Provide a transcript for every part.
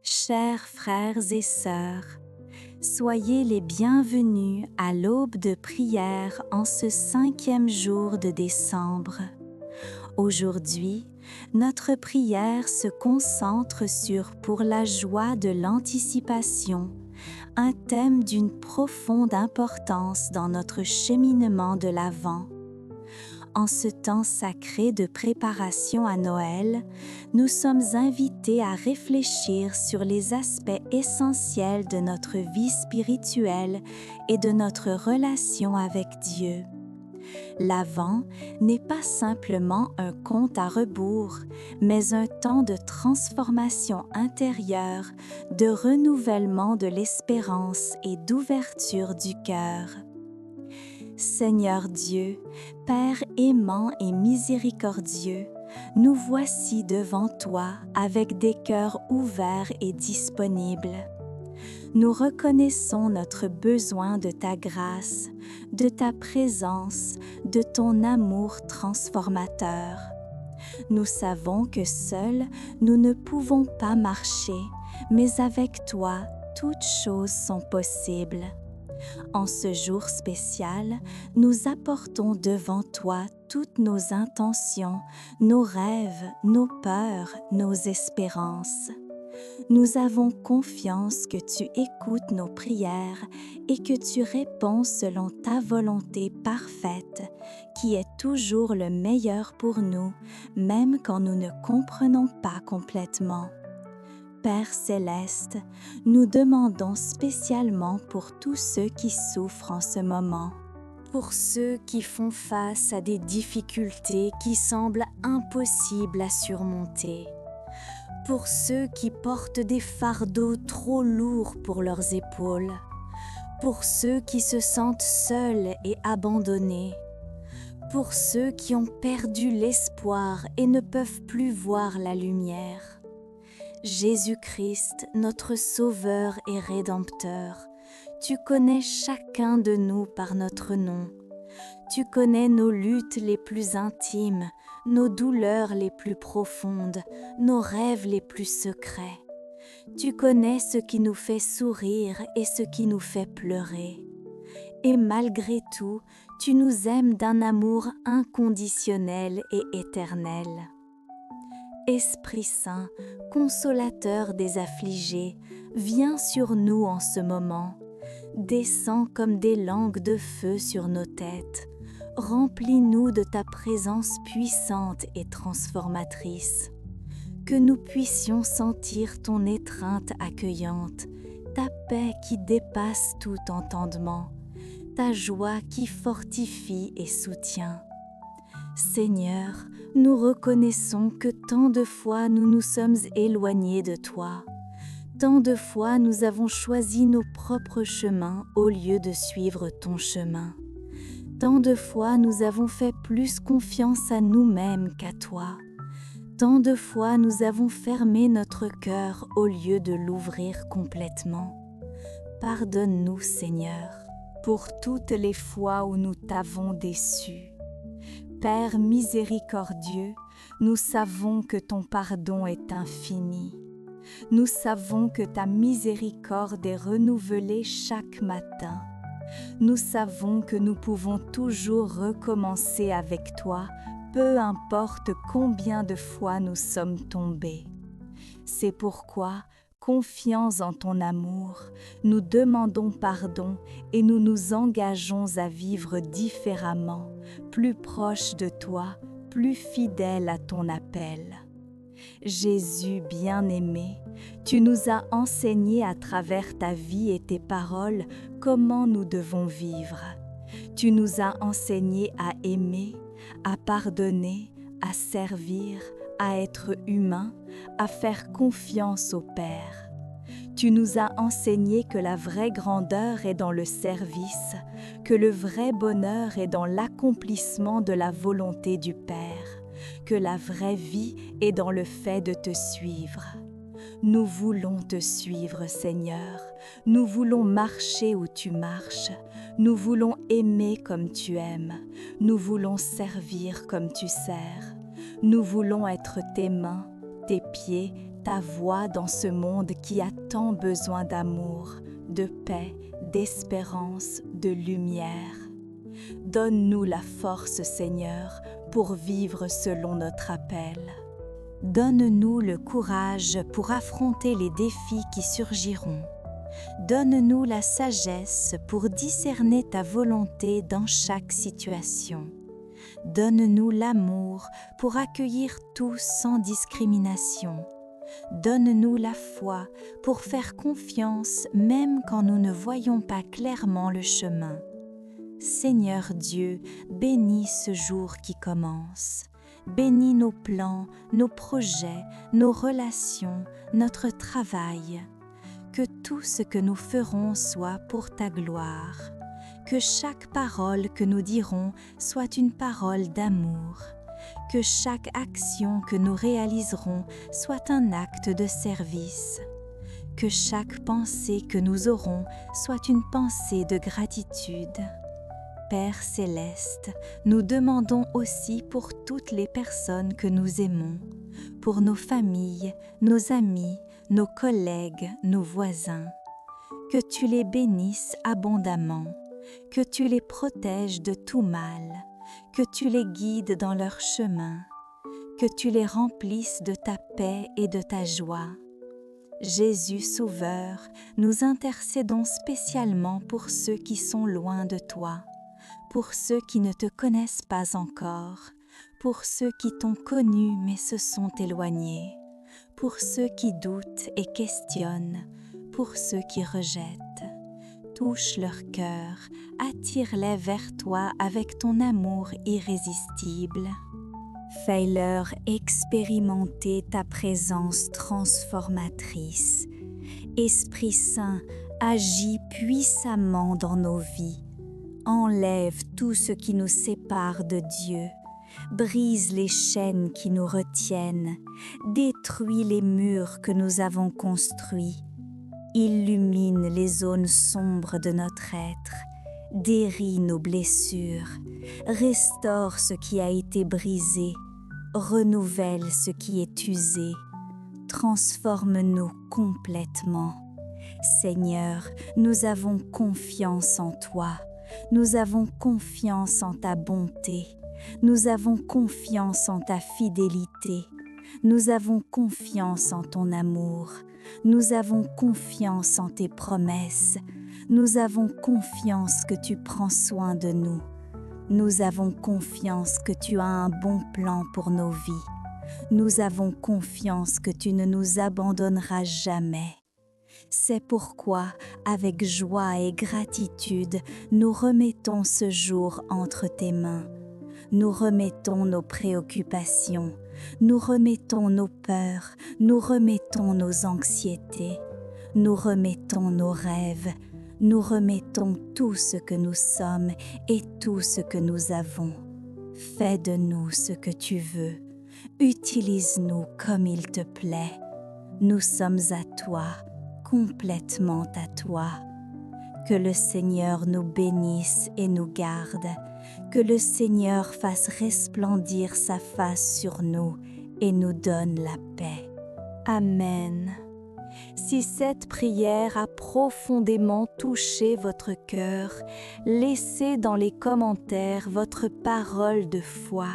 Chers frères et sœurs, soyez les bienvenus à l'aube de prière en ce 5e jour de décembre. Aujourd'hui, notre prière se concentre sur Pour la joie de l'anticipation, un thème d'une profonde importance dans notre cheminement de l'Avent. En ce temps sacré de préparation à Noël, nous sommes invités à réfléchir sur les aspects essentiels de notre vie spirituelle et de notre relation avec Dieu. L'Avent n'est pas simplement un compte à rebours, mais un temps de transformation intérieure, de renouvellement de l'espérance et d'ouverture du cœur. Seigneur Dieu, Père aimant et miséricordieux, nous voici devant toi avec des cœurs ouverts et disponibles. Nous reconnaissons notre besoin de ta grâce, de ta présence, de ton amour transformateur. Nous savons que seuls nous ne pouvons pas marcher, mais avec toi, toutes choses sont possibles. En ce jour spécial, nous apportons devant toi toutes nos intentions, nos rêves, nos peurs, nos espérances. Nous avons confiance que tu écoutes nos prières et que tu réponds selon ta volonté parfaite, qui est toujours le meilleur pour nous, même quand nous ne comprenons pas complètement. Père céleste, nous demandons spécialement pour tous ceux qui souffrent en ce moment, pour ceux qui font face à des difficultés qui semblent impossibles à surmonter, pour ceux qui portent des fardeaux trop lourds pour leurs épaules, pour ceux qui se sentent seuls et abandonnés, pour ceux qui ont perdu l'espoir et ne peuvent plus voir la lumière. Jésus-Christ, notre Sauveur et Rédempteur, tu connais chacun de nous par notre nom. Tu connais nos luttes les plus intimes, nos douleurs les plus profondes, nos rêves les plus secrets. Tu connais ce qui nous fait sourire et ce qui nous fait pleurer. Et malgré tout, tu nous aimes d'un amour inconditionnel et éternel. Esprit Saint, consolateur des affligés, viens sur nous en ce moment. Descends comme des langues de feu sur nos têtes. Remplis-nous de ta présence puissante et transformatrice. Que nous puissions sentir ton étreinte accueillante, ta paix qui dépasse tout entendement, ta joie qui fortifie et soutient. Seigneur, nous reconnaissons que tant de fois nous nous sommes éloignés de toi. Tant de fois nous avons choisi nos propres chemins au lieu de suivre ton chemin. Tant de fois nous avons fait plus confiance à nous-mêmes qu'à toi. Tant de fois nous avons fermé notre cœur au lieu de l'ouvrir complètement. Pardonne-nous, Seigneur, pour toutes les fois où nous t'avons déçu. Père miséricordieux, nous savons que ton pardon est infini. Nous savons que ta miséricorde est renouvelée chaque matin. Nous savons que nous pouvons toujours recommencer avec toi, peu importe combien de fois nous sommes tombés. C'est pourquoi, confiants en ton amour, nous demandons pardon et nous nous engageons à vivre différemment, plus proches de toi, plus fidèles à ton appel. Jésus bien-aimé, tu nous as enseigné à travers ta vie et tes paroles comment nous devons vivre. Tu nous as enseigné à aimer, à pardonner, à servir, à être humain, à faire confiance au Père. Tu nous as enseigné que la vraie grandeur est dans le service, que le vrai bonheur est dans l'accomplissement de la volonté du Père, que la vraie vie est dans le fait de te suivre. Nous voulons te suivre, Seigneur. Nous voulons marcher où tu marches. Nous voulons aimer comme tu aimes. Nous voulons servir comme tu sers. Nous voulons être tes mains, tes pieds, ta voix dans ce monde qui a tant besoin d'amour, de paix, d'espérance, de lumière. Donne-nous la force, Seigneur, pour vivre selon notre appel. Donne-nous le courage pour affronter les défis qui surgiront. Donne-nous la sagesse pour discerner ta volonté dans chaque situation. Donne-nous l'amour pour accueillir tous sans discrimination. Donne-nous la foi pour faire confiance même quand nous ne voyons pas clairement le chemin. Seigneur Dieu, bénis ce jour qui commence. Bénis nos plans, nos projets, nos relations, notre travail. Que tout ce que nous ferons soit pour ta gloire. Que chaque parole que nous dirons soit une parole d'amour. Que chaque action que nous réaliserons soit un acte de service. Que chaque pensée que nous aurons soit une pensée de gratitude. Père céleste, nous demandons aussi pour toutes les personnes que nous aimons, pour nos familles, nos amis, nos collègues, nos voisins. Que tu les bénisses abondamment, que tu les protèges de tout mal, que tu les guides dans leur chemin, que tu les remplisses de ta paix et de ta joie. Jésus Sauveur, nous intercédons spécialement pour ceux qui sont loin de toi, pour ceux qui ne te connaissent pas encore, pour ceux qui t'ont connu mais se sont éloignés, pour ceux qui doutent et questionnent, pour ceux qui rejettent. Touche leur cœur, attire-les vers toi avec ton amour irrésistible. Fais-leur expérimenter ta présence transformatrice. Esprit Saint, agis puissamment dans nos vies. Enlève tout ce qui nous sépare de Dieu. Brise les chaînes qui nous retiennent. Détruis les murs que nous avons construits. Illumine les zones sombres de notre être. Guéris nos blessures. Restaure ce qui a été brisé. Renouvelle ce qui est usé. Transforme-nous complètement. Seigneur, nous avons confiance en toi. Nous avons confiance en ta bonté. Nous avons confiance en ta fidélité. Nous avons confiance en ton amour. Nous avons confiance en tes promesses. Nous avons confiance que tu prends soin de nous. Nous avons confiance que tu as un bon plan pour nos vies. Nous avons confiance que tu ne nous abandonneras jamais. C'est pourquoi, avec joie et gratitude, nous remettons ce jour entre tes mains. Nous remettons nos préoccupations, nous remettons nos peurs, nous remettons nos anxiétés, nous remettons nos rêves, nous remettons tout ce que nous sommes et tout ce que nous avons. Fais de nous ce que tu veux, utilise-nous comme il te plaît. Nous sommes à toi, complètement à toi. Que le Seigneur nous bénisse et nous garde. Que le Seigneur fasse resplendir sa face sur nous et nous donne la paix. Amen. Si cette prière a profondément touché votre cœur, laissez dans les commentaires votre parole de foi.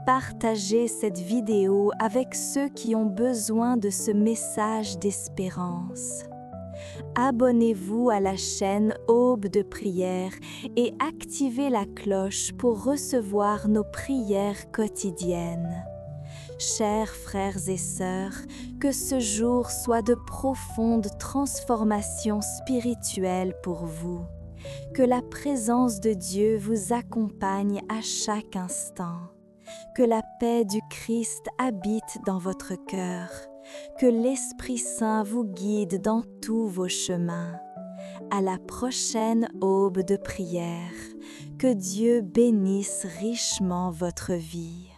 Partagez cette vidéo avec ceux qui ont besoin de ce message d'espérance. Abonnez-vous à la chaîne Aube de prière et activez la cloche pour recevoir nos prières quotidiennes. Chers frères et sœurs, que ce jour soit de profondes transformations spirituelles pour vous. Que la présence de Dieu vous accompagne à chaque instant. Que la paix du Christ habite dans votre cœur. Que l'Esprit Saint vous guide dans tous vos chemins. À la prochaine aube de prière. Que Dieu bénisse richement votre vie.